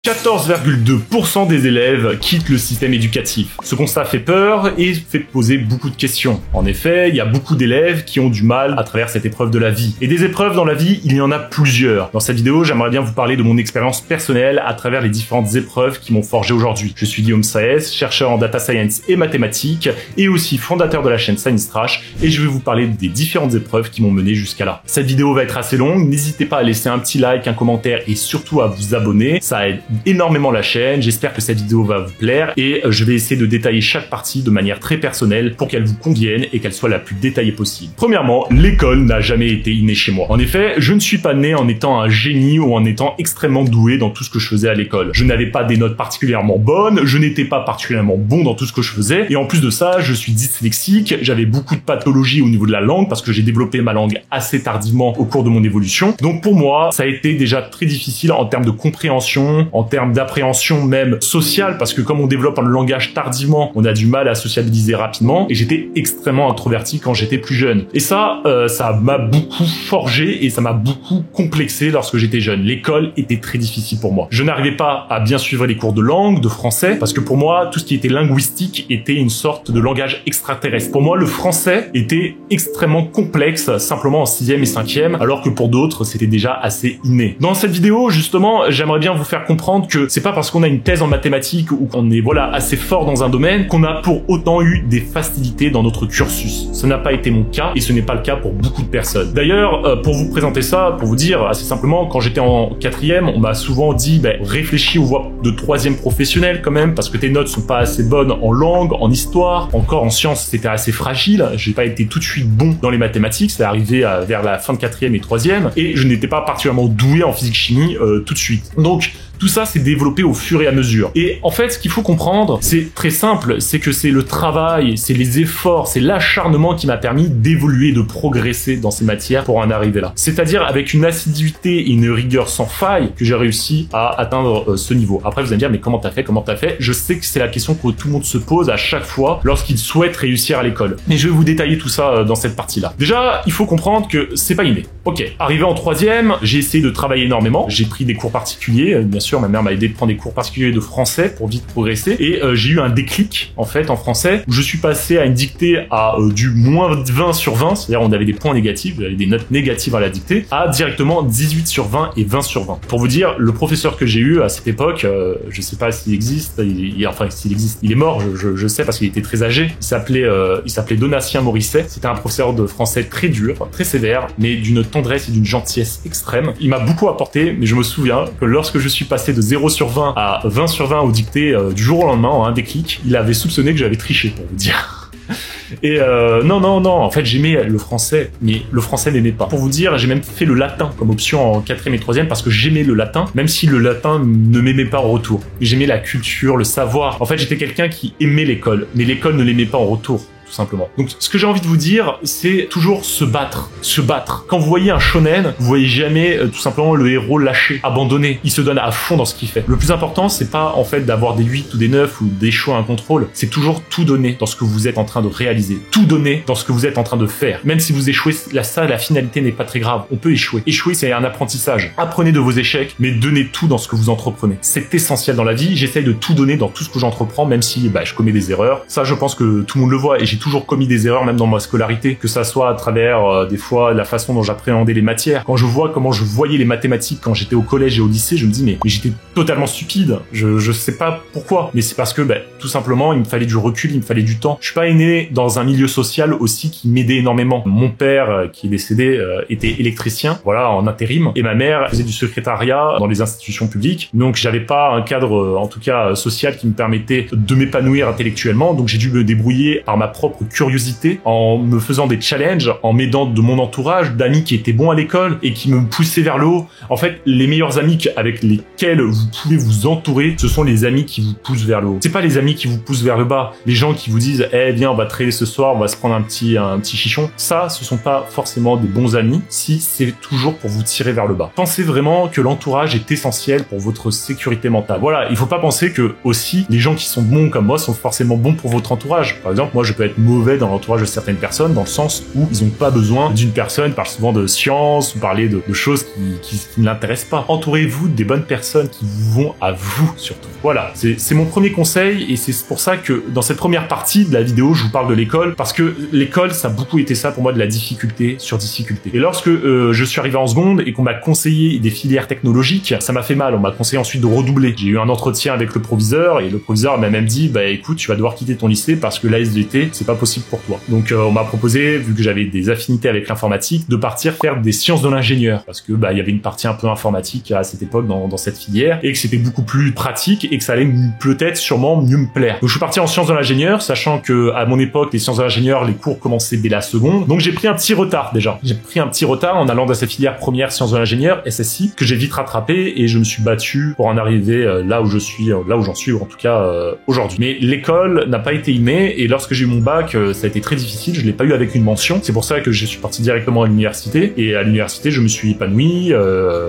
14,2% des élèves quittent le système éducatif. Ce constat fait peur et fait poser beaucoup de questions. En effet, il y a beaucoup d'élèves qui ont du mal à travers cette épreuve de la vie. Et des épreuves dans la vie, il y en a plusieurs. Dans cette vidéo, j'aimerais bien vous parler de mon expérience personnelle à travers les différentes épreuves qui m'ont forgé aujourd'hui. Je suis Guillaume Saez, chercheur en data science et mathématiques, et aussi fondateur de la chaîne Science Trash, et je vais vous parler des différentes épreuves qui m'ont mené jusqu'à là. Cette vidéo va être assez longue, n'hésitez pas à laisser un petit like, un commentaire et surtout à vous abonner, ça aide énormément la chaîne. J'espère que cette vidéo va vous plaire et je vais essayer de détailler chaque partie de manière très personnelle pour qu'elle vous convienne et qu'elle soit la plus détaillée possible. Premièrement, l'école n'a jamais été innée chez moi. En effet, je ne suis pas né en étant un génie ou en étant extrêmement doué dans tout ce que je faisais à l'école. Je n'avais pas des notes particulièrement bonnes, je n'étais pas particulièrement bon dans tout ce que je faisais et en plus de ça, je suis dyslexique, j'avais beaucoup de pathologies au niveau de la langue parce que j'ai développé ma langue assez tardivement au cours de mon évolution. Donc pour moi, ça a été déjà très difficile en termes de compréhension, en termes d'appréhension même sociale, parce que comme on développe un langage tardivement, on a du mal à sociabiliser rapidement, et j'étais extrêmement introverti quand j'étais plus jeune. Et ça m'a beaucoup forgé et ça m'a beaucoup complexé lorsque j'étais jeune. L'école était très difficile pour moi. Je n'arrivais pas à bien suivre les cours de langue, de français, parce que pour moi, tout ce qui était linguistique était une sorte de langage extraterrestre. Pour moi, le français était extrêmement complexe, simplement en 6e et 5e, alors que pour d'autres, c'était déjà assez inné. Dans cette vidéo, justement, j'aimerais bien vous faire comprendre que c'est pas parce qu'on a une thèse en mathématiques ou qu'on est assez fort dans un domaine qu'on a pour autant eu des facilités dans notre cursus. Ce n'a pas été mon cas et ce n'est pas le cas pour beaucoup de personnes. D'ailleurs, pour vous présenter ça, pour vous dire assez simplement, quand j'étais en 4e, on m'a souvent dit réfléchis aux voies de 3e professionnel quand même parce que tes notes sont pas assez bonnes en langue, en histoire, encore en sciences c'était assez fragile. J'ai pas été tout de suite bon dans les mathématiques, c'est arrivé vers la fin de 4e et 3e et je n'étais pas particulièrement doué en physique-chimie tout de suite. Donc tout ça s'est développé au fur et à mesure. Et en fait, ce qu'il faut comprendre, c'est très simple, c'est que c'est le travail, c'est les efforts, c'est l'acharnement qui m'a permis d'évoluer, de progresser dans ces matières pour en arriver là. C'est-à-dire avec une assiduité et une rigueur sans faille que j'ai réussi à atteindre ce niveau. Après, vous allez me dire, mais comment t'as fait? Comment t'as fait? Je sais que c'est la question que tout le monde se pose à chaque fois lorsqu'il souhaite réussir à l'école. Mais je vais vous détailler tout ça dans cette partie-là. Déjà, il faut comprendre que c'est pas inné. Ok, arrivé en 3e, j'ai essayé de travailler énormément. J'ai pris des cours particuliers, bien sûr, ma mère m'a aidé de prendre des cours particuliers de français pour vite progresser et j'ai eu un déclic en fait en français où je suis passé à une dictée à du moins 20 sur 20, c'est-à-dire on avait des points négatifs, j'avais des notes négatives à la dictée, à directement 18 sur 20 et 20 sur 20. Pour vous dire, le professeur que j'ai eu à cette époque, je sais pas s'il existe, enfin s'il existe, il est mort, je sais parce qu'il était très âgé, il s'appelait Donatien Morisset, c'était un professeur de français très dur, très sévère, mais d'une tendresse et d'une gentillesse extrême. Il m'a beaucoup apporté, mais je me souviens que lorsque je suis passé de 0 sur 20 à 20 sur 20 au dictée du jour au lendemain en un déclic, il avait soupçonné que j'avais triché pour vous dire. Et non, en fait j'aimais le français, mais le français n'aimait pas. Pour vous dire, j'ai même fait le latin comme option en 4e et 3e parce que j'aimais le latin, même si le latin ne m'aimait pas en retour. J'aimais la culture, le savoir. En fait, j'étais quelqu'un qui aimait l'école, mais l'école ne l'aimait pas en retour. Simplement. Donc, ce que j'ai envie de vous dire, c'est toujours se battre. Se battre. Quand vous voyez un shonen, vous voyez jamais tout simplement le héros lâché, abandonné. Il se donne à fond dans ce qu'il fait. Le plus important, c'est pas en fait d'avoir des 8 ou des 9 ou d'échouer à un contrôle. C'est toujours tout donner dans ce que vous êtes en train de réaliser. Tout donner dans ce que vous êtes en train de faire. Même si vous échouez, la finalité n'est pas très grave. On peut échouer. Échouer, c'est un apprentissage. Apprenez de vos échecs, mais donnez tout dans ce que vous entreprenez. C'est essentiel dans la vie. J'essaye de tout donner dans tout ce que j'entreprends, même si je commets des erreurs. Ça, je pense que tout le monde le voit et j'ai toujours commis des erreurs même dans ma scolarité, que ça soit à travers des fois la façon dont j'appréhendais les matières. Quand je vois comment je voyais les mathématiques quand j'étais au collège et au lycée, je me dis mais j'étais totalement stupide. Je sais pas pourquoi, mais c'est parce que tout simplement il me fallait du recul, il me fallait du temps. Je suis pas né dans un milieu social aussi qui m'aidait énormément. Mon père qui est décédé était électricien, voilà, en intérim, et ma mère faisait du secrétariat dans les institutions publiques. Donc j'avais pas un cadre en tout cas social qui me permettait de m'épanouir intellectuellement, donc j'ai dû me débrouiller par ma propre curiosité, en me faisant des challenges, en m'aidant de mon entourage, d'amis qui étaient bons à l'école et qui me poussaient vers le haut. En fait, les meilleurs amis avec lesquels vous pouvez vous entourer, ce sont les amis qui vous poussent vers le haut. C'est pas les amis qui vous poussent vers le bas, les gens qui vous disent viens, on va traîner ce soir, on va se prendre un petit chichon. Ça, ce sont pas forcément des bons amis si c'est toujours pour vous tirer vers le bas. Pensez vraiment que l'entourage est essentiel pour votre sécurité mentale. Voilà, il faut pas penser que aussi les gens qui sont bons comme moi sont forcément bons pour votre entourage. Par exemple, moi je peux être être mauvais dans l'entourage de certaines personnes, dans le sens où ils ont pas besoin d'une personne, ils parlent souvent de science ou parler de choses qui ne l'intéressent pas. Entourez-vous des bonnes personnes qui vont à vous surtout. Voilà, c'est mon premier conseil et c'est pour ça que dans cette première partie de la vidéo, je vous parle de l'école parce que l'école, ça a beaucoup été ça pour moi, de la difficulté sur difficulté. Et lorsque je suis arrivé en seconde et qu'on m'a conseillé des filières technologiques, ça m'a fait mal. On m'a conseillé ensuite de redoubler. J'ai eu un entretien avec le proviseur et le proviseur m'a même dit, bah écoute, tu vas devoir quitter ton lycée parce que l'ASVT, c'est pas possible pour toi. Donc on m'a proposé, vu que j'avais des affinités avec l'informatique, de partir faire des sciences de l'ingénieur parce que bah il y avait une partie un peu informatique à cette époque dans cette filière et que c'était beaucoup plus pratique et que ça allait peut-être sûrement mieux me plaire. Donc je suis parti en sciences de l'ingénieur, sachant que à mon époque les sciences de l'ingénieur, les cours commençaient dès la seconde. Donc j'ai pris un petit retard déjà. J'ai pris un petit retard en allant dans cette filière première sciences de l'ingénieur SSI que j'ai vite rattrapé et je me suis battu pour en arriver là où j'en suis en tout cas aujourd'hui. Mais l'école n'a pas été innée et lorsque j'ai eu mon bac, ça a été très difficile. Je l'ai pas eu avec une mention. C'est pour ça que je suis parti directement à l'université et à l'université je me suis épanoui.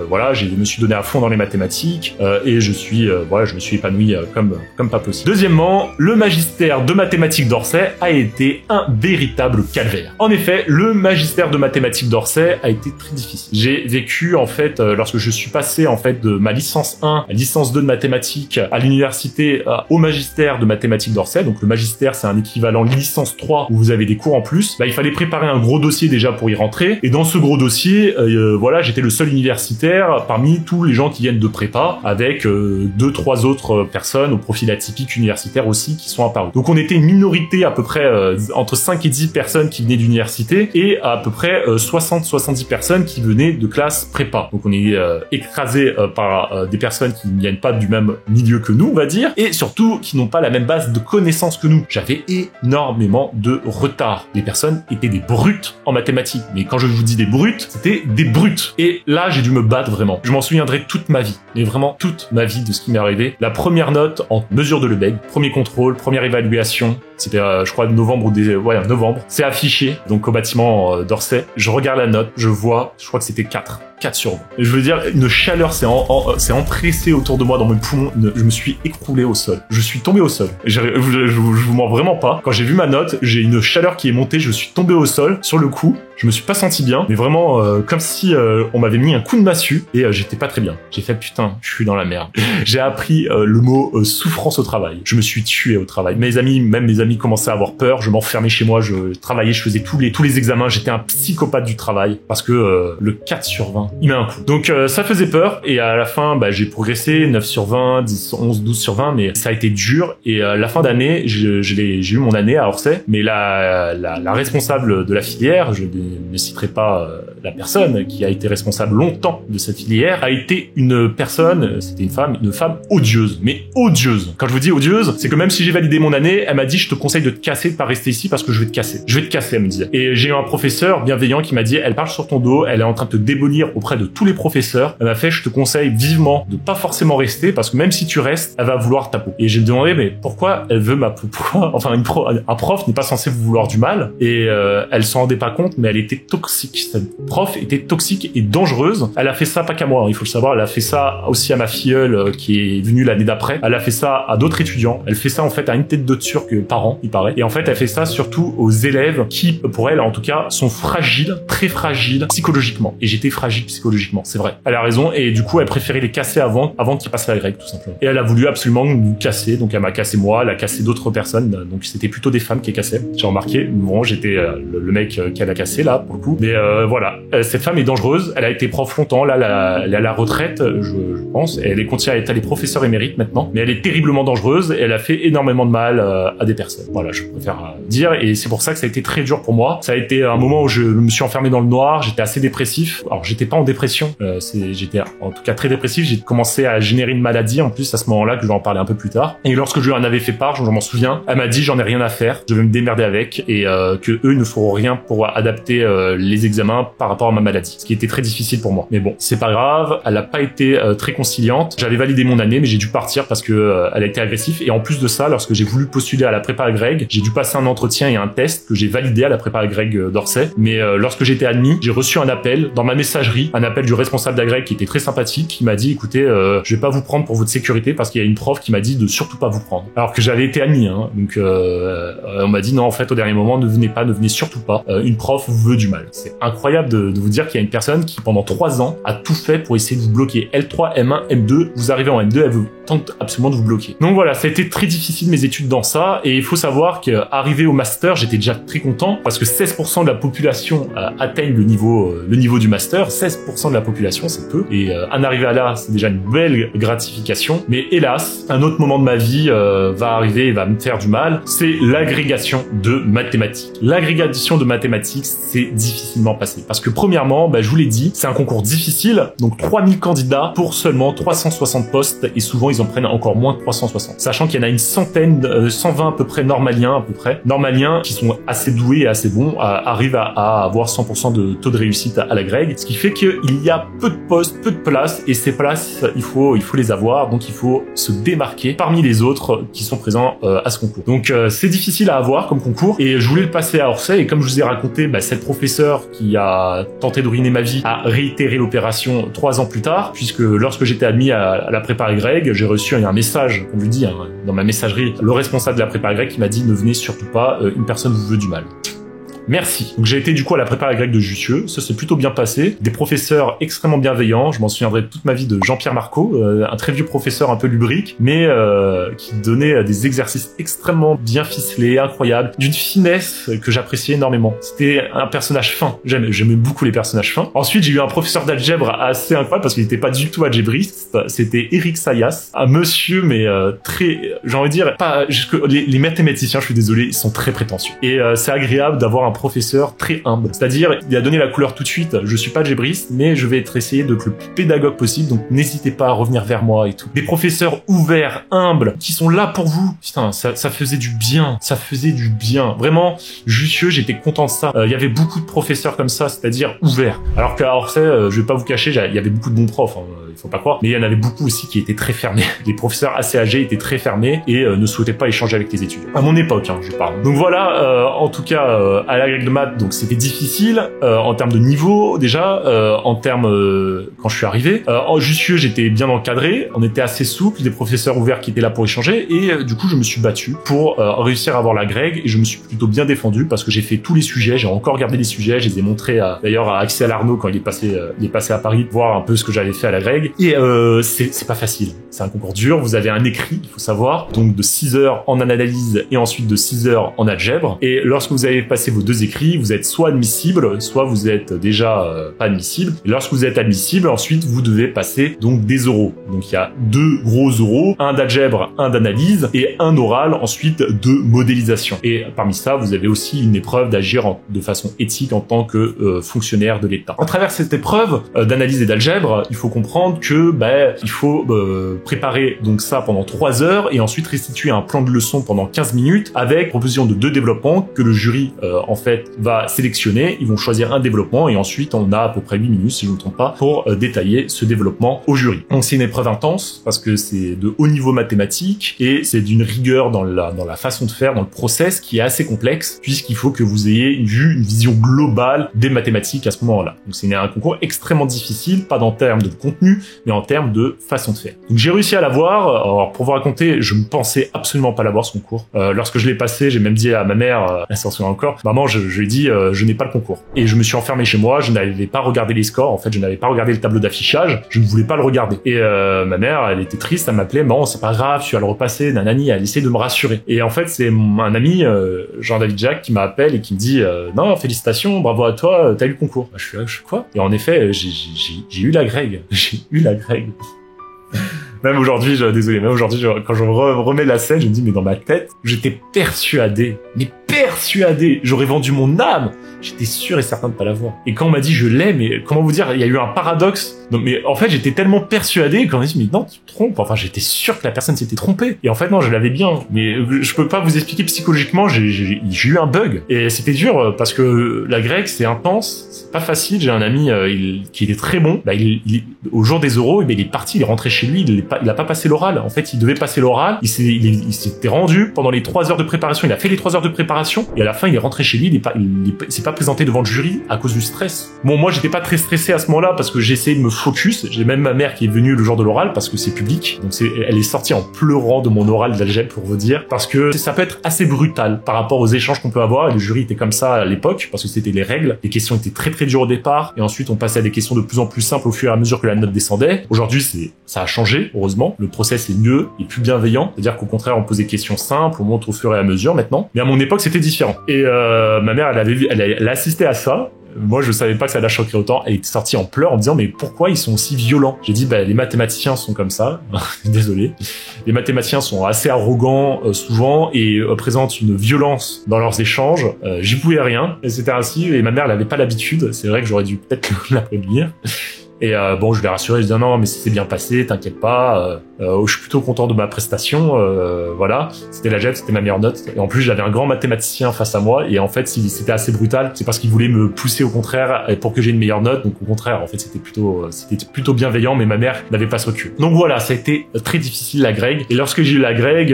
Voilà, je me suis donné à fond dans les mathématiques et je me suis épanoui comme pas possible. Deuxièmement, le magistère de mathématiques d'Orsay a été un véritable calvaire. En effet, le magistère de mathématiques d'Orsay a été très difficile. J'ai vécu en fait lorsque je suis passé en fait de ma licence 1 à licence 2 de mathématiques à l'université au magistère de mathématiques d'Orsay. Donc le magistère, c'est un équivalent licence 3 où vous avez des cours en plus. Bah, il fallait préparer un gros dossier déjà pour y rentrer et dans ce gros dossier, voilà, j'étais le seul universitaire parmi tous les gens qui viennent de prépa avec 2-3 autres personnes au profil atypique universitaire aussi qui sont apparues. Donc on était une minorité à peu près entre 5 et 10 personnes qui venaient d'université et à peu près 60-70 personnes qui venaient de classe prépa. Donc on est écrasé par des personnes qui ne viennent pas du même milieu que nous, on va dire, et surtout qui n'ont pas la même base de connaissances que nous. J'avais énormément de retard. Les personnes étaient des brutes en mathématiques. Mais quand je vous dis des brutes, c'était des brutes. Et là, j'ai dû me battre vraiment. Je m'en souviendrai toute ma vie, mais vraiment toute ma vie de ce qui m'est arrivé. La première note en mesure de Lebesgue, premier contrôle, première évaluation, c'était je crois novembre ou novembre. C'est affiché donc au bâtiment d'Orsay. Je regarde la note, je vois, je crois que c'était 4 sur 20. Je veux dire, une chaleur s'est empressée autour de moi dans mes poumons. Je me suis écroulé au sol. Je suis tombé au sol. Je vous mens vraiment pas. Quand j'ai vu ma note, j'ai une chaleur qui est montée. Je suis tombé au sol sur le coup. Je me suis pas senti bien, mais vraiment comme si on m'avait mis un coup de massue et j'étais pas très bien. J'ai fait putain, je suis dans la merde. J'ai appris le mot souffrance au travail. Je me suis tué au travail. Même mes amis commençaient à avoir peur. Je m'enfermais chez moi, je travaillais, je faisais tous les examens. J'étais un psychopathe du travail parce que le 4 sur 20, il met un coup. Donc ça faisait peur et à la fin, bah, j'ai progressé 9 sur 20, 10, 11, 12 sur 20, mais ça a été dur et à la fin d'année, j'ai eu mon année à Orsay, mais la responsable de la filière, je ne citerai pas la personne qui a été responsable longtemps de cette filière, a été une personne, c'était une femme odieuse, mais odieuse. Quand je vous dis odieuse, c'est que même si j'ai validé mon année, elle m'a dit je te conseille de te casser, de pas rester ici parce que je vais te casser. Je vais te casser, elle me disait. Et j'ai eu un professeur bienveillant qui m'a dit elle parle sur ton dos, elle est en train de te démolir auprès de tous les professeurs. Elle m'a fait je te conseille vivement de pas forcément rester parce que même si tu restes, elle va vouloir ta peau. Et j'ai demandé mais pourquoi elle veut ma peau? Pourquoi enfin un prof n'est pas censé vous vouloir du mal et elle s'en rendait pas compte mais elle était toxique. Cette prof était toxique et dangereuse. Elle a fait ça pas qu'à moi, hein, il faut le savoir. Elle a fait ça aussi à ma filleule qui est venue l'année d'après. Elle a fait ça à d'autres étudiants. Elle fait ça en fait à une tête de turc par an, il paraît. Et en fait, elle fait ça surtout aux élèves qui, pour elle en tout cas, sont fragiles, très fragiles psychologiquement. Et j'étais fragile psychologiquement, c'est vrai. Elle a raison et du coup, elle préférait les casser avant qu'ils passent la grecque tout simplement. Et elle a voulu absolument nous casser. Donc elle m'a cassé moi, elle a cassé d'autres personnes. Donc c'était plutôt des femmes qui cassaient. J'ai remarqué. Bon, j'étais le mec qu'elle a cassé là pour le coup. Mais voilà, cette femme est dangereuse. Elle a été prof longtemps. Là, elle est à la retraite, je pense. Elle est professeure émérite maintenant. Mais elle est terriblement dangereuse. Et elle a fait énormément de mal à des personnes. Voilà, je préfère dire. Et c'est pour ça que ça a été très dur pour moi. Ça a été un moment où je me suis enfermé dans le noir. J'étais assez dépressif. Alors, j'étais pas en dépression. J'étais en tout cas très dépressif. J'ai commencé à générer une maladie en plus à ce moment-là, que je vais en parler un peu plus tard. Et lorsque je lui en avais fait part, je m'en souviens, elle m'a dit j'en ai rien à faire. Je vais me démerder avec et que eux ne feront rien pour adapter c'était les examens par rapport à ma maladie, ce qui était très difficile pour moi. Mais bon, c'est pas grave, elle a pas été très conciliante. J'avais validé mon année, mais j'ai dû partir parce que elle a été agressive. Et en plus de ça, lorsque j'ai voulu postuler à la prépa agrég, j'ai dû passer un entretien et un test que j'ai validé à la prépa agrég d'Orsay. Mais lorsque j'étais admis, j'ai reçu un appel dans ma messagerie, un appel du responsable d'agrég qui était très sympathique, qui m'a dit écoutez, je vais pas vous prendre pour votre sécurité parce qu'il y a une prof qui m'a dit de surtout pas vous prendre. Alors que j'avais été admis, hein. Donc on m'a dit non, en fait au dernier moment ne venez surtout pas. Une prof vous veut du mal. C'est incroyable de vous dire qu'il y a une personne qui pendant 3 ans a tout fait pour essayer de vous bloquer. L3, M1, M2, vous arrivez en M2, elle vous tente absolument de vous bloquer. Donc voilà, ça a été très difficile mes études dans ça, et il faut savoir qu'arrivé au master, j'étais déjà très content parce que 16% de la population atteignent le niveau du master. 16% de la population, c'est peu, et en arriver à là, c'est déjà une belle gratification. Mais hélas, un autre moment de ma vie va arriver et va me faire du mal, c'est l'agrégation de mathématiques. L'agrégation de mathématiques, c'est difficilement passé parce que premièrement, je vous l'ai dit, c'est un concours difficile, donc 3000 candidats pour seulement 360 postes, et souvent ils en prennent encore moins que 360. Sachant qu'il y en a une centaine, 120 à peu près normaliens, qui sont assez doués et assez bons, arrivent à avoir 100% de taux de réussite à l'agrég, ce qui fait qu'il y a peu de postes, peu de places, et ces places, il faut les avoir, donc il faut se démarquer parmi les autres qui sont présents à ce concours. Donc c'est difficile à avoir comme concours, et je voulais le passer à Orsay, et comme je vous ai raconté, cette professeure qui a tenté de ruiner ma vie a réitéré l'opération 3 ans plus tard, puisque lorsque j'étais admis à la prépa agrég, j'ai reçu un message, on lui dit, dans ma messagerie, le responsable de la prépa agrég qui m'a dit ne venez surtout pas, une personne vous veut du mal. Merci. Donc j'ai été du coup à la prépa agrég de Jussieu, ça s'est plutôt bien passé, des professeurs extrêmement bienveillants, je m'en souviendrai toute ma vie de Jean-Pierre Marco, un très vieux professeur un peu lubrique, mais qui donnait des exercices extrêmement bien ficelés, incroyables, d'une finesse que j'appréciais énormément. C'était un personnage fin, j'aimais beaucoup les personnages fins. Ensuite j'ai eu un professeur d'algèbre assez incroyable parce qu'il n'était pas du tout algébriste, c'était Eric Sayas, un monsieur mais très, j'ai envie de dire, pas jusque les mathématiciens, je suis désolé, ils sont très prétentieux. Et c'est agréable d'avoir un professeur très humble. C'est-à-dire, il a donné la couleur tout de suite. Je suis pas algébriste, mais je vais essayer d'être le plus pédagogue possible, donc n'hésitez pas à revenir vers moi et tout. Des professeurs ouverts, humbles, qui sont là pour vous. Putain, ça faisait du bien. Ça faisait du bien. Vraiment, Jussieu, j'étais content de ça. Il y avait beaucoup de professeurs comme ça, c'est-à-dire ouverts. Alors qu'à Orsay, je vais pas vous cacher, il y avait beaucoup de bons profs, il faut pas croire, mais il y en avait beaucoup aussi qui étaient très fermés. Les professeurs assez âgés étaient très fermés et ne souhaitaient pas échanger avec les étudiants. À mon époque, je parle. Donc voilà, en tout cas, à l'agrég de maths, donc c'était difficile en termes de niveau déjà, en termes quand je suis arrivé. En Jussieu, j'étais bien encadré, on était assez souple, des professeurs ouverts qui étaient là pour échanger, et du coup je me suis battu pour réussir à avoir l'agrég, et je me suis plutôt bien défendu parce que j'ai fait tous les sujets, j'ai encore gardé les sujets, je les ai montrés d'ailleurs à Axel Arnaud quand il est passé à Paris, voir un peu ce que j'avais fait à l'agrég, et c'est pas facile, c'est un concours dur, vous avez un écrit, il faut savoir, donc de 6 heures en analyse et ensuite de 6 heures en algèbre, et lorsque vous avez passé vos 2 écrits, vous êtes soit admissible, soit vous êtes déjà pas admissible. Et lorsque vous êtes admissible, ensuite vous devez passer donc des oraux. Donc il y a 2 gros oraux, un d'algèbre, un d'analyse, et un oral ensuite de modélisation. Et parmi ça, vous avez aussi une épreuve d'agir de façon éthique en tant que fonctionnaire de l'État. À travers cette épreuve d'analyse et d'algèbre, il faut comprendre que il faut préparer donc ça pendant 3 heures et ensuite restituer un plan de leçon pendant 15 minutes avec proposition de 2 développements que le jury en fait va sélectionner. Ils vont choisir un développement et ensuite on a à peu près 8 minutes si je ne me trompe pas pour détailler ce développement au jury. Donc c'est une épreuve intense parce que c'est de haut niveau mathématique et c'est d'une rigueur dans la façon de faire, dans le process qui est assez complexe puisqu'il faut que vous ayez une vision globale des mathématiques à ce moment-là. Donc c'est un concours extrêmement difficile, pas en termes de contenu mais en termes de façon de faire. Donc j'ai réussi à l'avoir. Alors pour vous raconter, je ne pensais absolument pas l'avoir ce concours. Lorsque je l'ai passé, j'ai même dit à ma mère, elle s'en souvient encore, maman, je lui ai dit je n'ai pas le concours. Et je me suis enfermé chez moi, je n'avais pas regardé les scores, en fait je n'avais pas regardé le tableau d'affichage, je ne voulais pas le regarder. Et ma mère, elle était triste, elle m'appelait, maman c'est pas grave, tu vas le repasser, nanani, elle essayait de me rassurer. Et en fait c'est un ami, Jean-David Jacques, qui m'appelle et qui me dit non félicitations, bravo à toi, t'as eu le concours. Je suis quoi? Et en effet j'ai eu l'agrég, j'ai eu l'agrég. Même aujourd'hui, désolé, même aujourd'hui, quand je remets la scène, je me dis, mais dans ma tête, j'étais persuadé, j'aurais vendu mon âme. J'étais sûr et certain de pas l'avoir. Et quand on m'a dit je l'ai, mais comment vous dire, il y a eu un paradoxe. Donc, mais en fait, j'étais tellement persuadé qu'on m'a dit, mais non, tu te trompes. Enfin, j'étais sûr que la personne s'était trompée. Et en fait, non, je l'avais bien. Mais je peux pas vous expliquer psychologiquement, j'ai eu un bug. Et c'était dur parce que la grecque, c'est intense, c'est pas facile. J'ai un ami qui était très bon. Bah, au jour des euros, il est parti, il est rentré chez lui, il a pas passé l'oral. En fait, il devait passer l'oral. Il s'était rendu pendant les 3 heures de préparation. Il a fait les 3 heures de préparation. Et à la fin, il est rentré chez lui. Il s'est pas présenté devant le jury à cause du stress. Bon, moi, j'étais pas très stressé à ce moment-là parce que j'ai essayé de me focus. J'ai même ma mère qui est venue le jour de l'oral parce que c'est public. Donc elle est sortie en pleurant de mon oral d'algèbre pour vous dire, parce que ça peut être assez brutal par rapport aux échanges qu'on peut avoir. Et le jury était comme ça à l'époque parce que c'était les règles. Les questions étaient très très dures au départ et ensuite on passait à des questions de plus en plus simples au fur et à mesure que la note descendait. Aujourd'hui, ça a changé, heureusement. Le process est mieux et plus bienveillant. C'est-à-dire qu'au contraire, on pose des questions simples, on montre au fur et à mesure maintenant. Mais à mon époque, c'était différent. Et ma mère, elle a assisté à ça. Moi, je savais pas que ça la choquerait autant. Elle est sortie en pleurs en me disant, mais pourquoi ils sont aussi violents? J'ai dit, les mathématiciens sont comme ça. Désolé. Les mathématiciens sont assez arrogants, souvent, et présentent une violence dans leurs échanges. J'y pouvais rien. Et c'était ainsi. Et ma mère, elle avait pas l'habitude. C'est vrai que j'aurais dû peut-être la prévenir. Et bon, je l'ai rassuré, je dis non, mais c'est bien passé, t'inquiète pas, je suis plutôt content de ma prestation, voilà, c'était l'algèbre, c'était ma meilleure note, et en plus j'avais un grand mathématicien face à moi, et en fait c'était assez brutal, c'est parce qu'il voulait me pousser au contraire pour que j'ai une meilleure note, donc au contraire, en fait c'était plutôt bienveillant, mais ma mère n'avait pas ce recul. Donc voilà, ça a été très difficile la grecque, et lorsque j'ai eu la grecque,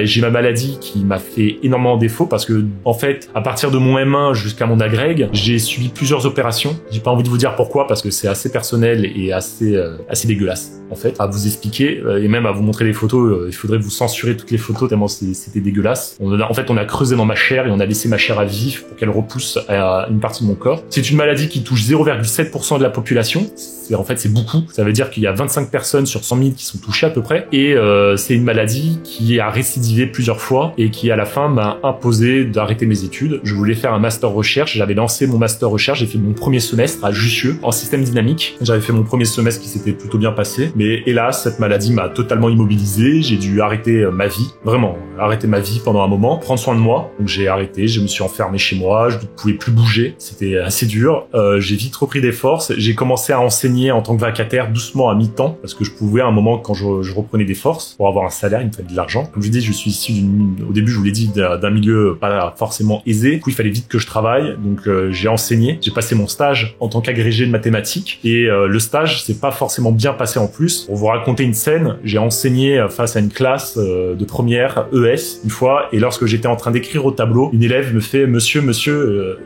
j'ai ma maladie qui m'a fait énormément défaut, parce que en fait, à partir de mon M1 jusqu'à mon agrég, j'ai subi plusieurs opérations, j'ai pas envie de vous dire pourquoi, parce que c'est assez personnel et assez dégueulasse en fait à vous expliquer et même à vous montrer les photos. Il faudrait vous censurer toutes les photos tellement c'était dégueulasse. On a creusé dans ma chair et on a laissé ma chair à vif pour qu'elle repousse à une partie de mon corps. C'est une maladie qui touche 0,7% de la population. C'est beaucoup. Ça veut dire qu'il y a 25 personnes sur 100 000 qui sont touchées à peu près. Et c'est une maladie qui a récidivé plusieurs fois et qui à la fin m'a imposé d'arrêter mes études. Je voulais faire un master recherche. J'avais lancé mon master recherche. J'ai fait mon premier semestre à Jussieu en système dynamique. J'avais fait mon premier semestre qui s'était plutôt bien passé. Mais hélas, cette maladie m'a totalement immobilisé. J'ai dû arrêter ma vie. Vraiment, arrêter ma vie pendant un moment. Prendre soin de moi. Donc j'ai arrêté. Je me suis enfermé chez moi. Je ne pouvais plus bouger. C'était assez dur. J'ai vite repris des forces. J'ai commencé à enseigner en tant que vacataire doucement à mi-temps parce que je pouvais à un moment quand je reprenais des forces pour avoir un salaire, il me fallait de l'argent. Comme je dis, je suis issu au début je vous l'ai dit d'un milieu pas forcément aisé. Du coup il fallait vite que je travaille, donc j'ai enseigné, j'ai passé mon stage en tant qu'agrégé de mathématiques et le stage s'est pas forcément bien passé en plus. Pour vous raconter une scène, j'ai enseigné face à une classe de première ES une fois et lorsque j'étais en train d'écrire au tableau, une élève me fait monsieur,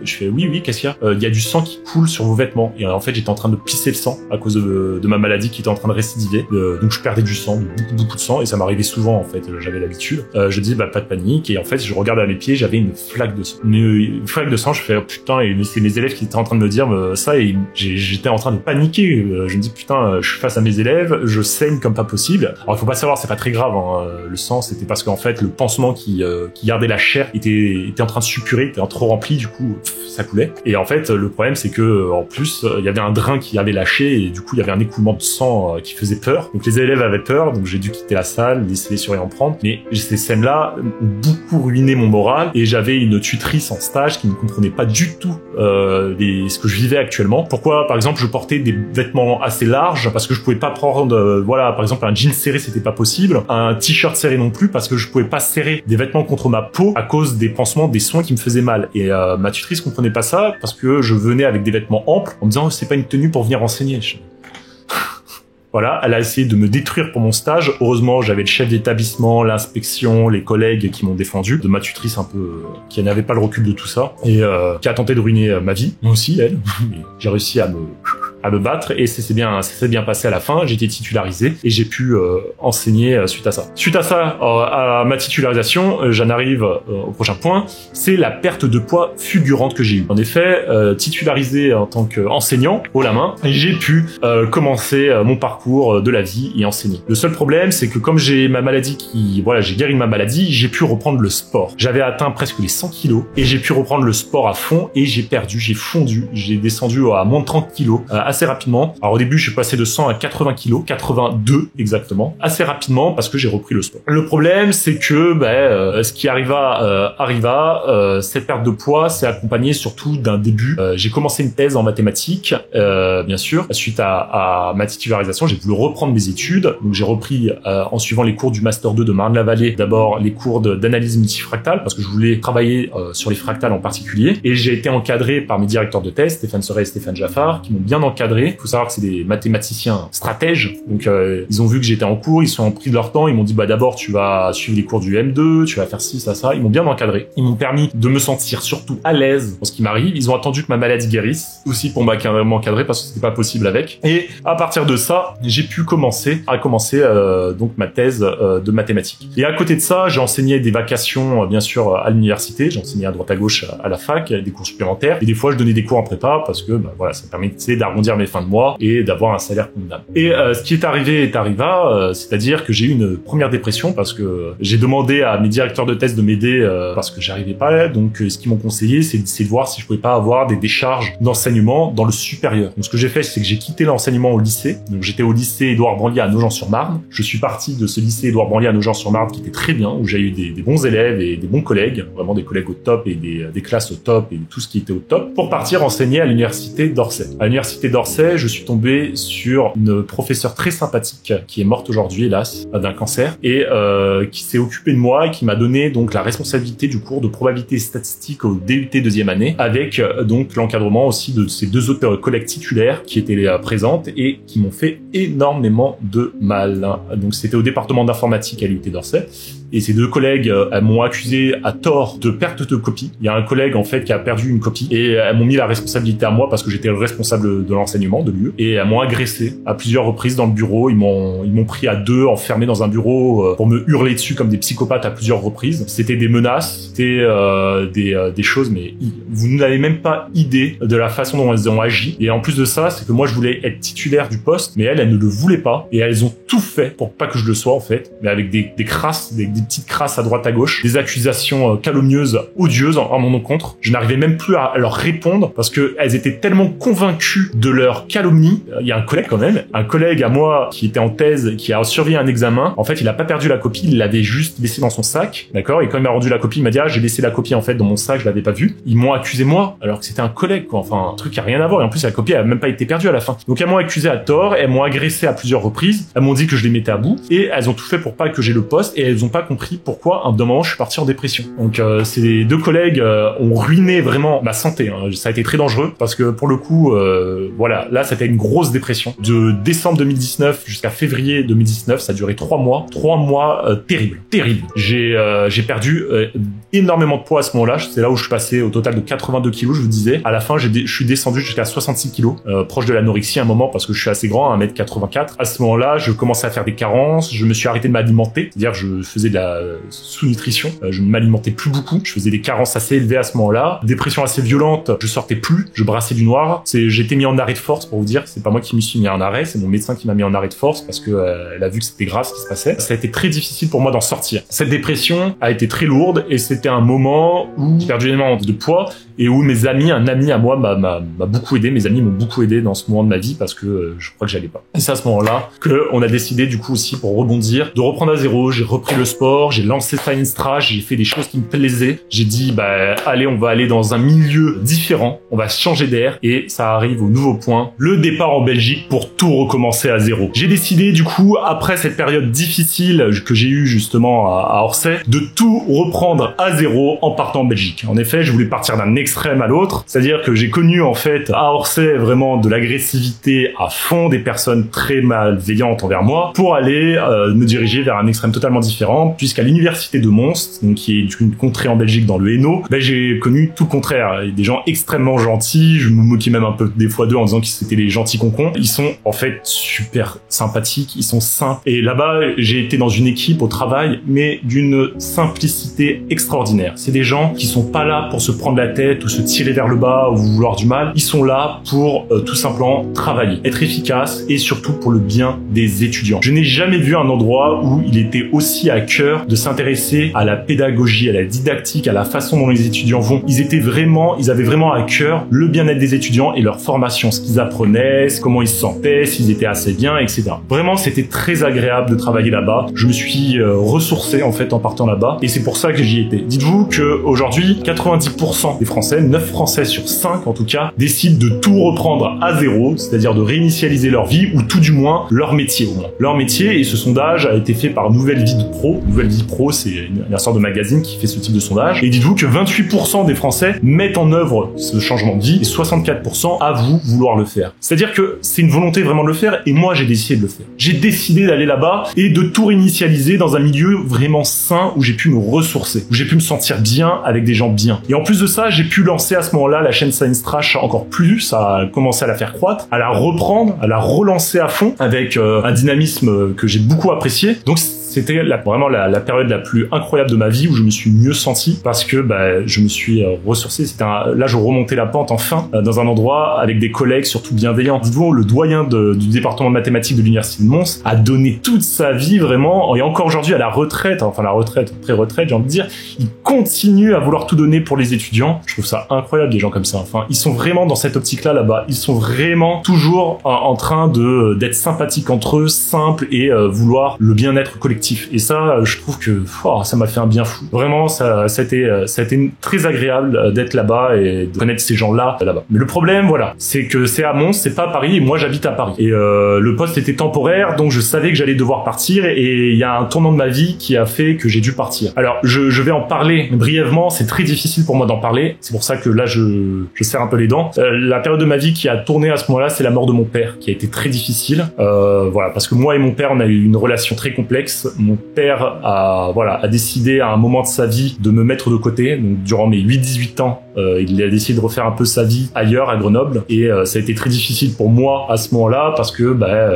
je fais oui, qu'est-ce qu'il y a? Il y a du sang qui coule sur vos vêtements et en fait j'étais en train de pisser le sang à cause de ma maladie qui était en train de récidiver. Donc je perdais du sang, beaucoup de sang, et ça m'arrivait souvent en fait, j'avais l'habitude. Je dis pas de panique, et en fait je regarde à mes pieds, j'avais une flaque de sang. Une flaque de sang, je fais oh, putain, et c'est mes élèves qui étaient en train de me dire ça, et j'étais en train de paniquer. Je me dis putain, je suis face à mes élèves, je saigne comme pas possible. Alors il faut pas savoir, c'est pas très grave, hein. Le sang c'était parce qu'en fait le pansement qui gardait la chair était en train de suppurer, était trop rempli, du coup ça coulait. Et en fait le problème c'est que en plus il y avait un drain qui avait lâché et du coup il y avait un écoulement de sang qui faisait peur. Donc les élèves avaient peur, donc j'ai dû quitter la salle, laisser les surveillants prendre. Mais ces scènes-là ont beaucoup ruiné mon moral et j'avais une tutrice en stage qui ne comprenait pas du tout ce que je vivais actuellement. Pourquoi par exemple je portais des vêtements assez larges parce que je pouvais pas prendre par exemple un jean serré, c'était pas possible, un t-shirt serré non plus parce que je pouvais pas serrer des vêtements contre ma peau à cause des pansements, des soins qui me faisaient mal. Et ma tutrice comprenait pas ça parce que je venais avec des vêtements amples en me disant c'est pas une tenue pour venir enseigner. Voilà, elle a essayé de me détruire pour mon stage. Heureusement, j'avais le chef d'établissement, l'inspection, les collègues qui m'ont défendu, de ma tutrice un peu qui n'avait pas le recul de tout ça et qui a tenté de ruiner ma vie. Moi aussi, elle. J'ai réussi à me battre et ça s'est bien passé à la fin. J'ai été titularisé et j'ai pu enseigner suite à ça. Suite à ça, à ma titularisation, j'en arrive au prochain point, c'est la perte de poids fulgurante que j'ai eue. En effet, titularisé en tant qu'enseignant haut la main, j'ai pu commencer mon parcours de la vie et enseigner. Le seul problème, c'est que comme j'ai ma maladie j'ai guéri de ma maladie, j'ai pu reprendre le sport. J'avais atteint presque les 100 kilos et j'ai pu reprendre le sport à fond et j'ai fondu, j'ai descendu à moins de 30 kilos assez rapidement. Alors au début, je suis passé de 100 à 80 kilos, 82 exactement, assez rapidement parce que j'ai repris le sport. Le problème, c'est que ce qui arriva, cette perte de poids s'est accompagnée surtout d'un début. J'ai commencé une thèse en mathématiques, bien sûr. Suite à ma titularisation, j'ai voulu reprendre mes études. Donc j'ai repris en suivant les cours du Master 2 de Marne-la-Vallée, d'abord les cours d'analyse multifractale, parce que je voulais travailler sur les fractales en particulier. Et j'ai été encadré par mes directeurs de thèse, Stéphane Seret et Stéphane Jaffard, qui m'ont bien encadré. Il faut savoir que c'est des mathématiciens stratèges. Donc ils ont vu que j'étais en cours, ils sont pris de leur temps, ils m'ont dit d'abord tu vas suivre les cours du M2, tu vas faire ci, ça. Ils m'ont bien encadré. Ils m'ont permis de me sentir surtout à l'aise dans ce qui m'arrive. Ils ont attendu que ma maladie guérisse aussi pour m'encadrer parce que c'était pas possible avec. Et à partir de ça, j'ai pu commencer donc ma thèse de mathématiques. Et à côté de ça, j'ai enseigné des vacations bien sûr à l'université. J'ai enseigné à droite à gauche à la fac, des cours supplémentaires. Et des fois, je donnais des cours en prépa parce que voilà, ça me permettait d'arrondir mes fins de mois et d'avoir un salaire convenable. Et ce qui est arrivé c'est-à-dire que j'ai eu une première dépression parce que j'ai demandé à mes directeurs de thèse de m'aider parce que j'arrivais pas. Donc ce qu'ils m'ont conseillé, c'est de voir si je pouvais pas avoir des décharges d'enseignement dans le supérieur. Donc ce que j'ai fait, c'est que j'ai quitté l'enseignement au lycée. Donc j'étais au lycée Édouard Branly à Nogent-sur-Marne. Je suis parti de ce lycée Édouard Branly à Nogent-sur-Marne qui était très bien, où j'ai eu des bons élèves et des bons collègues, vraiment des collègues au top et des classes au top et tout ce qui était au top, pour partir enseigner à l'université d'Orsay. À l'université d'Orsay, je suis tombé sur une professeure très sympathique qui est morte aujourd'hui, hélas, d'un cancer, et qui s'est occupée de moi et qui m'a donné donc la responsabilité du cours de probabilité statistique au DUT deuxième année, avec donc l'encadrement aussi de ces deux autres collègues titulaires qui étaient présentes et qui m'ont fait énormément de mal. Donc c'était au département d'informatique à l'UT d'Orsay. Et ces deux collègues m'ont accusé à tort de perte de copie. Il y a un collègue en fait qui a perdu une copie et elles m'ont mis la responsabilité à moi parce que j'étais le responsable de l'enseignement de l'UE, et elles m'ont agressé à plusieurs reprises dans le bureau. Ils m'ont pris à deux, enfermé dans un bureau pour me hurler dessus comme des psychopathes à plusieurs reprises. C'était des menaces, c'était des choses, mais vous n'avez même pas idée de la façon dont elles ont agi. Et en plus de ça, c'est que moi je voulais être titulaire du poste, mais elles ne le voulaient pas, et elles ont tout fait pour pas que je le sois en fait, mais avec des crasses, des petites crasses à droite à gauche, des accusations calomnieuses, odieuses en mon encontre. Je n'arrivais même plus à leur répondre parce que elles étaient tellement convaincues de leur calomnie. Il y a un collègue à moi qui était en thèse, qui a surveillé un examen. En fait, il a pas perdu la copie, il l'avait juste laissé dans son sac, d'accord? Et quand il m'a rendu la copie, il m'a dit j'ai laissé la copie en fait dans mon sac, je l'avais pas vue. Ils m'ont accusé moi, alors que c'était un collègue quoi. Enfin, un truc qui a rien à voir. Et en plus, la copie a même pas été perdue à la fin. Donc elles m'ont accusé à tort, elles m'ont agressé à plusieurs reprises, elles m'ont dit que je les mettais à bout, et elles ont tout fait pour pas que j'ai le poste, et elles ont pas compris pourquoi d'un moment je suis parti en dépression. Donc ces deux collègues ont ruiné vraiment ma santé, hein. Ça a été très dangereux parce que pour le coup voilà, là c'était une grosse dépression de décembre 2019 jusqu'à février 2019. Ça a duré 3 mois terrible. J'ai perdu énormément de poids à ce moment-là. C'est là où je suis passé au total de 82 kilos, je vous disais. À la fin je suis descendu jusqu'à 66 kilos, proche de l'anorexie à un moment parce que je suis assez grand, 1m84. À ce moment-là je commençais à faire des carences, je me suis arrêté de m'alimenter, c'est-à-dire je faisais de la sous-nutrition, je ne m'alimentais plus beaucoup, je faisais des carences assez élevées à ce moment-là, dépression assez violente, je sortais plus, je brassais du noir, j'étais mis en arrêt de force pour vous dire, c'est pas moi qui me suis mis en arrêt, c'est mon médecin qui m'a mis en arrêt de force parce que elle a vu que c'était grave ce qui se passait. Ça a été très difficile pour moi d'en sortir. Cette dépression a été très lourde et c'était un moment où j'ai perdu énormément de poids et où un ami à moi m'a beaucoup aidé, mes amis m'ont beaucoup aidé dans ce moment de ma vie parce que je crois que j'allais pas. Et c'est à ce moment-là que on a décidé du coup aussi pour rebondir, de reprendre à zéro. J'ai repris le sport, j'ai lancé Sciencetra, j'ai fait des choses qui me plaisaient. J'ai dit allez, on va aller dans un milieu différent, on va changer d'air, et ça arrive au nouveau point, le départ en Belgique pour tout recommencer à zéro. J'ai décidé du coup, après cette période difficile que j'ai eue justement à Orsay, de tout reprendre à zéro en partant en Belgique. En effet, je voulais partir d'un extrême à l'autre, c'est-à-dire que j'ai connu en fait à Orsay vraiment de l'agressivité à fond, des personnes très malveillantes envers moi, pour aller me diriger vers un extrême totalement différent, puisqu'à l'université de Mons, donc qui est une contrée en Belgique dans le Hainaut, j'ai connu tout le contraire. Des gens extrêmement gentils, je me moquais même un peu des fois d'eux en disant qu'ils étaient les gentils concons. Ils sont en fait super sympathiques, ils sont simples. Et là-bas, j'ai été dans une équipe au travail, mais d'une simplicité extraordinaire. C'est des gens qui sont pas là pour se prendre la tête, tête ou se tirer vers le bas ou vouloir du mal. Ils sont là pour tout simplement travailler, être efficaces et surtout pour le bien des étudiants. Je n'ai jamais vu un endroit où il était aussi à cœur de s'intéresser à la pédagogie, à la didactique, à la façon dont les étudiants vont. Ils avaient vraiment à cœur le bien-être des étudiants et leur formation, ce qu'ils apprenaient, comment ils se sentaient, s'ils étaient assez bien, etc. Vraiment, c'était très agréable de travailler là-bas. Je me suis ressourcé en fait en partant là-bas et c'est pour ça que j'y étais. Dites-vous que aujourd'hui, 90% des Français, 9 Français sur 5 en tout cas, décident de tout reprendre à zéro, c'est-à-dire de réinitialiser leur vie ou tout du moins leur métier au moins. Leur métier, et ce sondage a été fait par Nouvelle Vie Pro. Nouvelle Vie Pro, c'est une sorte de magazine qui fait ce type de sondage. Et dites-vous que 28% des Français mettent en œuvre ce changement de vie et 64% avouent vouloir le faire. C'est-à-dire que c'est une volonté vraiment de le faire et moi j'ai décidé de le faire. J'ai décidé d'aller là-bas et de tout réinitialiser dans un milieu vraiment sain où j'ai pu me ressourcer, où j'ai pu me sentir bien avec des gens bien. Et en plus de ça, j'ai pu lancer à ce moment-là la chaîne Science Trash encore plus, ça a commencé à la faire croître, à la reprendre, à la relancer à fond avec un dynamisme que j'ai beaucoup apprécié. Donc c'était vraiment la période la plus incroyable de ma vie où je me suis mieux senti parce que je me suis ressourcé. Là, je remontais la pente enfin dans un endroit avec des collègues surtout bienveillants. Dites-vous, le doyen du département de mathématiques de l'université de Mons a donné toute sa vie vraiment et encore aujourd'hui à la retraite, enfin la retraite, pré-retraite, j'ai envie de dire, il continue à vouloir tout donner pour les étudiants. Je trouve ça incroyable des gens comme ça. Enfin, ils sont vraiment dans cette optique-là là-bas. Ils sont vraiment toujours en train d'être sympathiques entre eux, simples et vouloir le bien-être collectif. Et ça, je trouve que ça m'a fait un bien fou. Vraiment, ça a été très agréable d'être là-bas et de connaître ces gens-là là-bas. Mais le problème, voilà, c'est que c'est à Mons, c'est pas à Paris, et moi j'habite à Paris. Et le poste était temporaire, donc je savais que j'allais devoir partir, et il y a un tournant de ma vie qui a fait que j'ai dû partir. Alors, je vais en parler brièvement, c'est très difficile pour moi d'en parler, c'est pour ça que là, je serre un peu les dents. La période de ma vie qui a tourné à ce moment-là, c'est la mort de mon père, qui a été très difficile. Voilà, parce que moi et mon père, on a eu une relation très complexe. Mon père a décidé à un moment de sa vie de me mettre de côté. Donc, durant mes 8-18 ans, il a décidé de refaire un peu sa vie ailleurs, à Grenoble. Et ça a été très difficile pour moi à ce moment-là parce que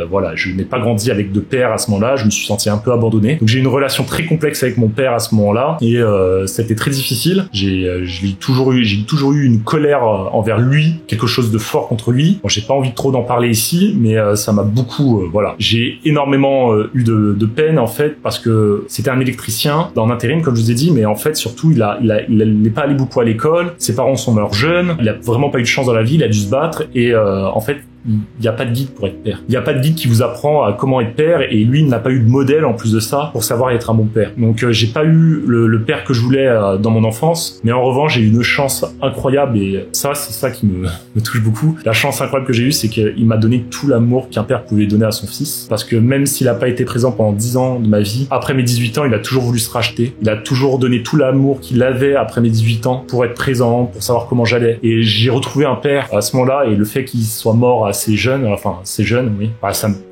voilà, je n'ai pas grandi avec de père à ce moment-là. Je me suis senti un peu abandonné. Donc j'ai une relation très complexe avec mon père à ce moment-là. Et ça a été très difficile. J'ai toujours eu une colère envers lui, quelque chose de fort contre lui. Bon, j'ai pas envie trop d'en parler ici, mais ça m'a beaucoup... voilà. J'ai énormément eu de peine en fait parce que c'était un électricien en intérim comme je vous ai dit, mais en fait surtout il n'est pas allé beaucoup à l'école, ses parents sont morts jeunes, il a vraiment pas eu de chance dans la vie, il a dû se battre et en fait il n'y a pas de guide pour être père. Il n'y a pas de guide qui vous apprend à comment être père et lui il n'a pas eu de modèle en plus de ça pour savoir être un bon père. Donc j'ai pas eu le père que je voulais dans mon enfance, mais en revanche j'ai eu une chance incroyable et ça c'est ça qui me touche beaucoup. La chance incroyable que j'ai eue c'est qu'il m'a donné tout l'amour qu'un père pouvait donner à son fils parce que même s'il a pas été présent pendant 10 ans de ma vie, après mes 18 ans il a toujours voulu se racheter. Il a toujours donné tout l'amour qu'il avait après mes 18 ans pour être présent, pour savoir comment j'allais et j'ai retrouvé un père à ce moment-là et le fait qu'il soit mort assez jeune, oui.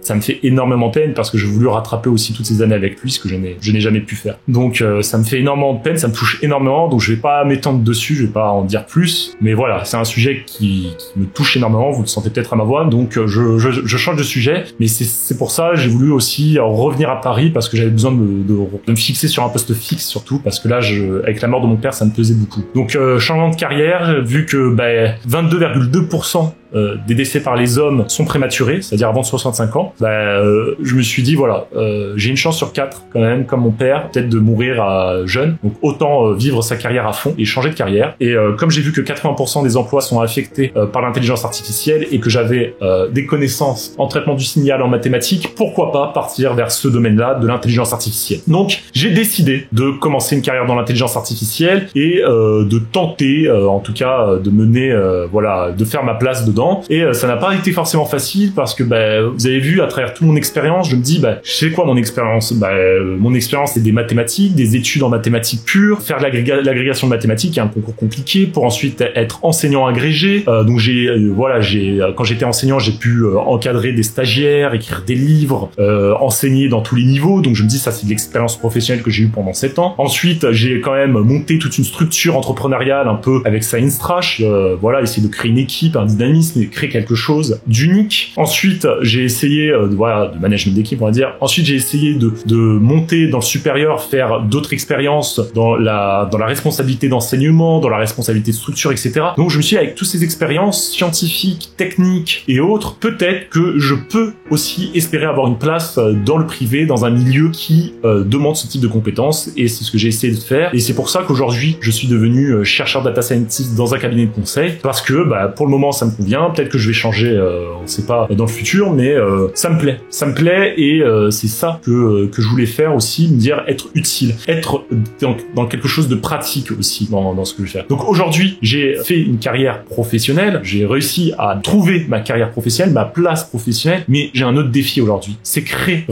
Ça me fait énormément peine parce que je voulais rattraper aussi toutes ces années avec lui, ce que je n'ai jamais pu faire. Donc ça me fait énormément de peine, ça me touche énormément, donc je vais pas m'étendre dessus, je vais pas en dire plus, mais voilà, c'est un sujet qui me touche énormément, vous le sentez peut-être à ma voix, donc je change de sujet, mais c'est pour ça j'ai voulu aussi revenir à Paris parce que j'avais besoin de me fixer sur un poste fixe surtout, parce que là, avec la mort de mon père, ça me pesait beaucoup. Donc changement de carrière, vu que 22,2% des décès par les hommes sont prématurés, c'est-à-dire avant 65 ans, je me suis dit voilà, j'ai une chance sur 4 quand même, comme mon père, peut-être de mourir jeune, donc autant vivre sa carrière à fond et changer de carrière. Et comme j'ai vu que 80% des emplois sont affectés par l'intelligence artificielle et que j'avais des connaissances en traitement du signal en mathématiques, pourquoi pas partir vers ce domaine-là de l'intelligence artificielle. Donc j'ai décidé de commencer une carrière dans l'intelligence artificielle et de tenter, en tout cas, de mener, de faire ma place dedans. Et ça n'a pas été forcément facile parce que vous avez vu à travers toute mon expérience, je me dis je sais quoi mon expérience. Mon expérience c'est des mathématiques, des études en mathématiques pures, faire de l'agrégation de mathématiques, un concours compliqué pour ensuite être enseignant agrégé. Donc quand j'étais enseignant, j'ai pu encadrer des stagiaires, écrire des livres, enseigner dans tous les niveaux. Donc je me dis ça c'est de l'expérience professionnelle que j'ai eue pendant 7 ans. Ensuite j'ai quand même monté toute une structure entrepreneuriale un peu avec Science Trash, essayer de créer une équipe, un dynamisme. graphisme et créer quelque chose d'unique. Ensuite, j'ai essayé de management d'équipe, on va dire. Ensuite, j'ai essayé de monter dans le supérieur, faire d'autres expériences dans la responsabilité d'enseignement, dans la responsabilité de structure, etc. Donc, je me suis dit, avec toutes ces expériences scientifiques, techniques et autres, peut-être que je peux aussi espérer avoir une place dans le privé, dans un milieu qui demande ce type de compétences, et c'est ce que j'ai essayé de faire. Et c'est pour ça qu'aujourd'hui, je suis devenu chercheur data scientist dans un cabinet de conseil, parce que pour le moment, ça me convient. Peut-être que je vais changer, on sait pas, dans le futur, mais ça me plaît, et c'est ça que je voulais faire aussi, me dire être utile, être dans quelque chose de pratique aussi dans ce que je vais faire. Donc aujourd'hui, j'ai fait une carrière professionnelle, j'ai réussi à trouver ma carrière professionnelle, ma place professionnelle, mais j'ai un autre défi aujourd'hui, c'est créer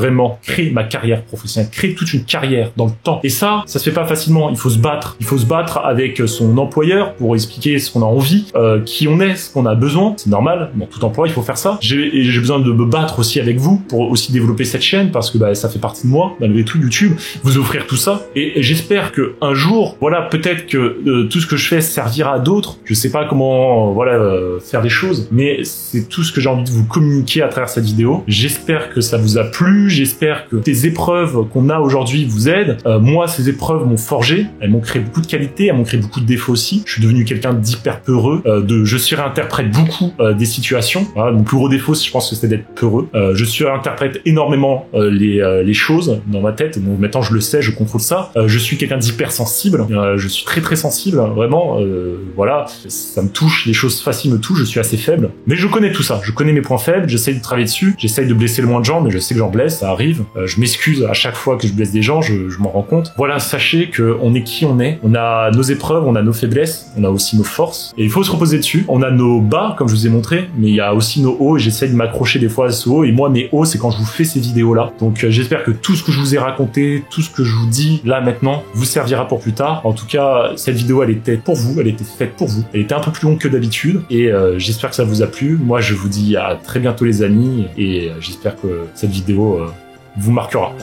ma carrière professionnelle, créer toute une carrière dans le temps. Et ça se fait pas facilement, il faut se battre avec son employeur pour expliquer ce qu'on a envie, qui on est, ce qu'on a besoin, c'est normal, dans tout emploi il faut faire ça. J'ai besoin de me battre aussi avec vous pour aussi développer cette chaîne, parce que ça fait partie de moi, malgré tout, YouTube, vous offrir tout ça, et j'espère que un jour, peut-être que tout ce que je fais servira à d'autres. Je sais pas comment faire des choses, mais c'est tout ce que j'ai envie de vous communiquer à travers cette vidéo. J'espère que ça vous a plu, j'espère que ces épreuves qu'on a aujourd'hui vous aident. Moi, ces épreuves m'ont forgé, elles m'ont créé beaucoup de qualités, elles m'ont créé beaucoup de défauts aussi. Je suis devenu quelqu'un d'hyper peureux, je surinterprète beaucoup des situations. Voilà, mon plus gros défaut, je pense que c'est d'être peureux. Je surinterprète énormément les choses dans ma tête. Donc maintenant, je le sais, je contrôle ça. Je suis quelqu'un d'hyper sensible, je suis très très sensible, vraiment. Ça me touche, les choses faciles me touchent, je suis assez faible. Mais je connais tout ça, je connais mes points faibles, j'essaye de travailler dessus, j'essaye de blesser le moins de gens, mais je sais que j'en blesse, ça arrive. Je m'excuse à chaque fois que je blesse des gens, je m'en rends compte. Voilà, sachez que on est qui on est. On a nos épreuves, on a nos faiblesses, on a aussi nos forces. Et il faut se reposer dessus. On a nos bas, comme je vous ai montré, mais il y a aussi nos hauts, et j'essaye de m'accrocher des fois à ce haut. Et moi, mes hauts, c'est quand je vous fais ces vidéos-là. Donc j'espère que tout ce que je vous ai raconté, tout ce que je vous dis là maintenant, vous servira pour plus tard. En tout cas, cette vidéo, elle était pour vous, elle était faite pour vous. Elle était un peu plus longue que d'habitude, et j'espère que ça vous a plu. Moi, je vous dis à très bientôt les amis, et j'espère que cette vidéo vous marquera.